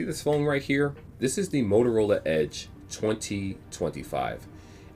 this phone right here? This is the Motorola Edge 2025.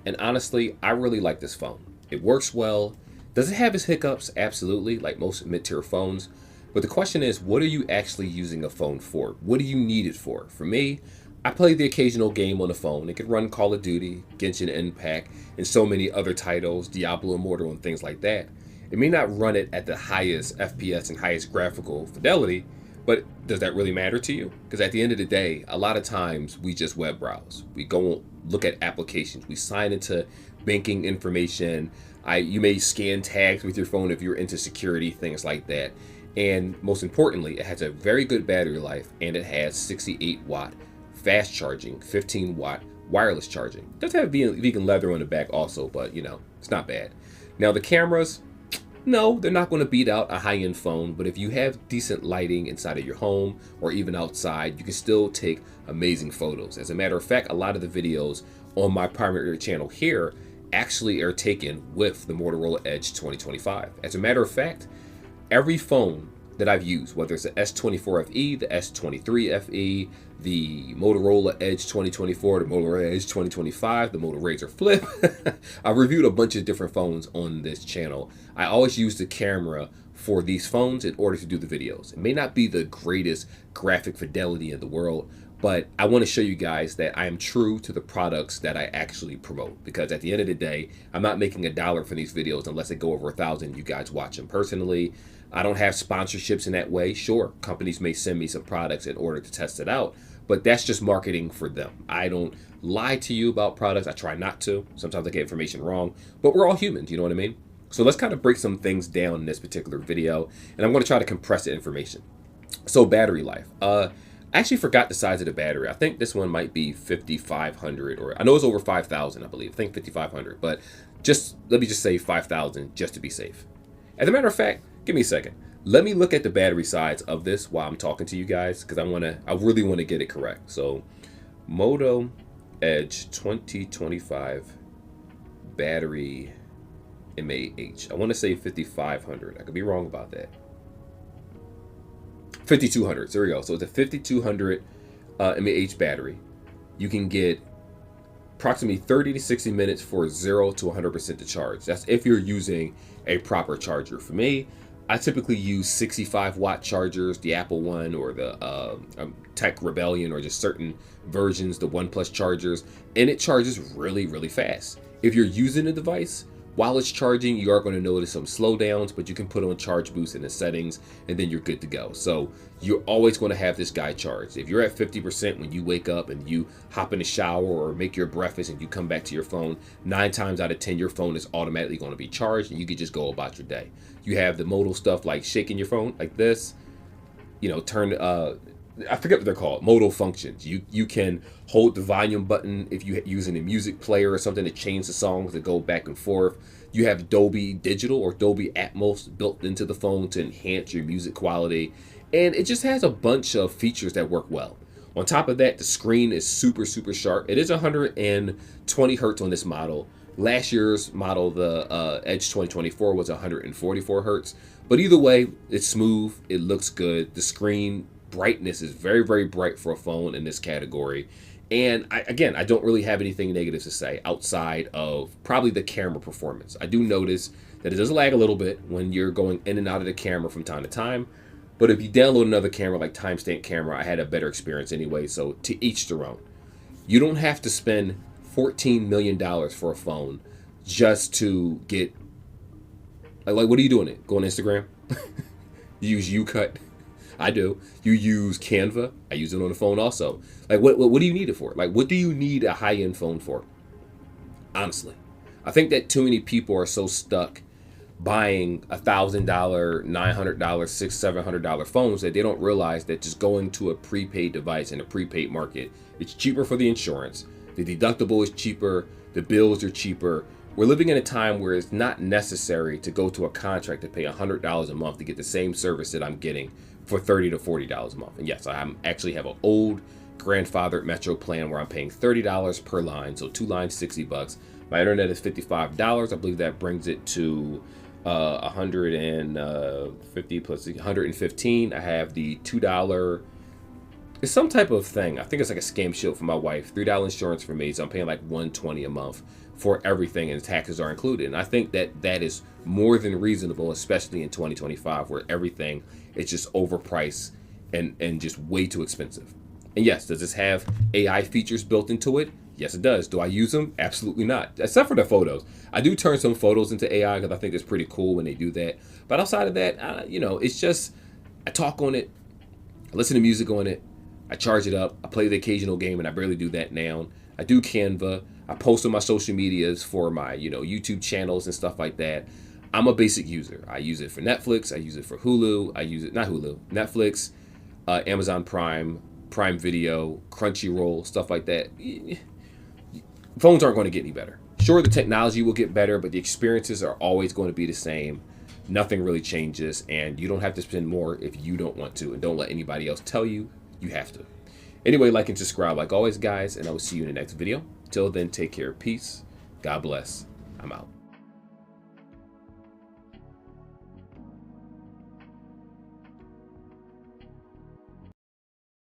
And honestly, I really like this phone. It works well. Does it have its hiccups? Absolutely, like most mid-tier phones. But the question is, what are you actually using a phone for? What do you need it for? For me, I play the occasional game on the phone. It can run Call of Duty, Genshin Impact, and so many other titles, Diablo Immortal and things like that. It may not run it at the highest FPS and highest graphical fidelity, but does that really matter to you? Because at the end of the day, a lot of times we just web browse. We go look at applications. We sign into banking information. You may scan tags with your phone if you're into security, things like that. And most importantly, it has a very good battery life, and it has 68-watt fast charging, 15-watt wireless charging. It does have vegan leather on the back also, but it's not bad. Now the cameras, no, they're not going to beat out a high-end phone, but if you have decent lighting inside of your home or even outside, you can still take amazing photos. As a matter of fact, a lot of the videos on my primary channel here actually are taken with the Motorola Edge 2025. As a matter of fact, every phone that I've used, whether it's the S24 FE, the S23 FE, the Motorola Edge 2024, the Motorola Edge 2025, the Moto Razr Flip. I've reviewed a bunch of different phones on this channel. I always use the camera for these phones in order to do the videos. It may not be the greatest graphic fidelity in the world, but I want to show you guys that I am true to the products that I actually promote, because at the end of the day, I'm not making $1 for these videos unless they go over 1,000 you guys watch them. Personally, I don't have sponsorships in that way. Sure, companies may send me some products in order to test it out, but that's just marketing for them. I don't lie to you about products. I try not to. Sometimes I get information wrong, but we're all humans, you know what I mean? So let's kind of break some things down in this particular video, and I'm going to try to compress the information. So battery life. I actually forgot the size of the battery. I think this one might be 5,500, or I know it's over 5,000, I believe. I think 5,500, but let me just say 5,000 just to be safe. As a matter of fact, give me a second. Let me look at the battery size of this while I'm talking to you guys, because I really want to get it correct. So Moto Edge 2025 battery mAh. I want to say 5,500. I could be wrong about that. 5,200. There we go. So it's a 5,200 mAh battery. You can get approximately 30 to 60 minutes for 0 to 100% to charge. That's if you're using a proper charger. For me, I typically use 65-watt chargers, the Apple one or the Tech Rebellion, or just certain versions, the OnePlus chargers, and it charges really, really fast. If you're using the device, while it's charging, you are going to notice some slowdowns, but you can put on charge boost in the settings and then you're good to go. So you're always going to have this guy charged. If you're at 50% when you wake up and you hop in the shower or make your breakfast and you come back to your phone, 9 times out of 10, your phone is automatically going to be charged and you can just go about your day. You have the modal stuff like shaking your phone like this, turn, I forget what they're called, modal functions. You can hold the volume button if you're using a music player or something to change the songs that go back and forth. You have Dolby Digital or Dolby Atmos built into the phone to enhance your music quality. And it just has a bunch of features that work well. On top of that, the screen is super, super sharp. It is 120 hertz on this model. Last year's model, the Edge 2024, was 144 hertz. But either way, it's smooth. It looks good. The screen brightness is very, very bright for a phone in this category. And I don't really have anything negative to say outside of probably the camera performance. I do notice that it does lag a little bit when you're going in and out of the camera from time to time. But if you download another camera like Timestamp Camera, I had a better experience anyway. So to each their own. You don't have to spend $14 million for a phone just to get, like what are you doing it? Go on Instagram? You use YouCut? I do. You use Canva? I use it on the phone also. Like what do you need it for? Like what do you need a high-end phone for? Honestly, I think that too many people are so stuck buying $1,000, $900, $600, $700 phones that they don't realize that just going to a prepaid device in a prepaid market, it's cheaper for the insurance. The deductible is cheaper. The bills are cheaper. We're living in a time where it's not necessary to go to a contract to pay $100 a month to get the same service that I'm getting for $30 to $40 a month. And yes, I actually have an old grandfathered Metro plan where I'm paying $30 per line, so 2 lines, $60. My internet is $55. I believe that brings it to 150 plus 115. I have the $2 It's some type of thing. I think it's like a scam shield for my wife. $3 insurance for me, so I'm paying like $120 a month for everything, and taxes are included. And I think that that is more than reasonable, especially in 2025, where everything is just overpriced and just way too expensive. And yes, does this have AI features built into it? Yes, it does. Do I use them? Absolutely not. Except for the photos. I do turn some photos into AI because I think it's pretty cool when they do that. But outside of that, it's just I talk on it, I listen to music on it, I charge it up, I play the occasional game, and I barely do that now. I do Canva. I post on my social medias for my, YouTube channels and stuff like that. I'm a basic user. I use it for Netflix. I use it for Hulu. I use it, not Hulu, Netflix, Amazon Prime, Prime Video, Crunchyroll, stuff like that. Phones aren't going to get any better. Sure, the technology will get better, but the experiences are always going to be the same. Nothing really changes, and you don't have to spend more if you don't want to, and don't let anybody else tell you you have to. Anyway, like and subscribe like always, guys, and I will see you in the next video. Till then, take care. Peace. God bless. I'm out.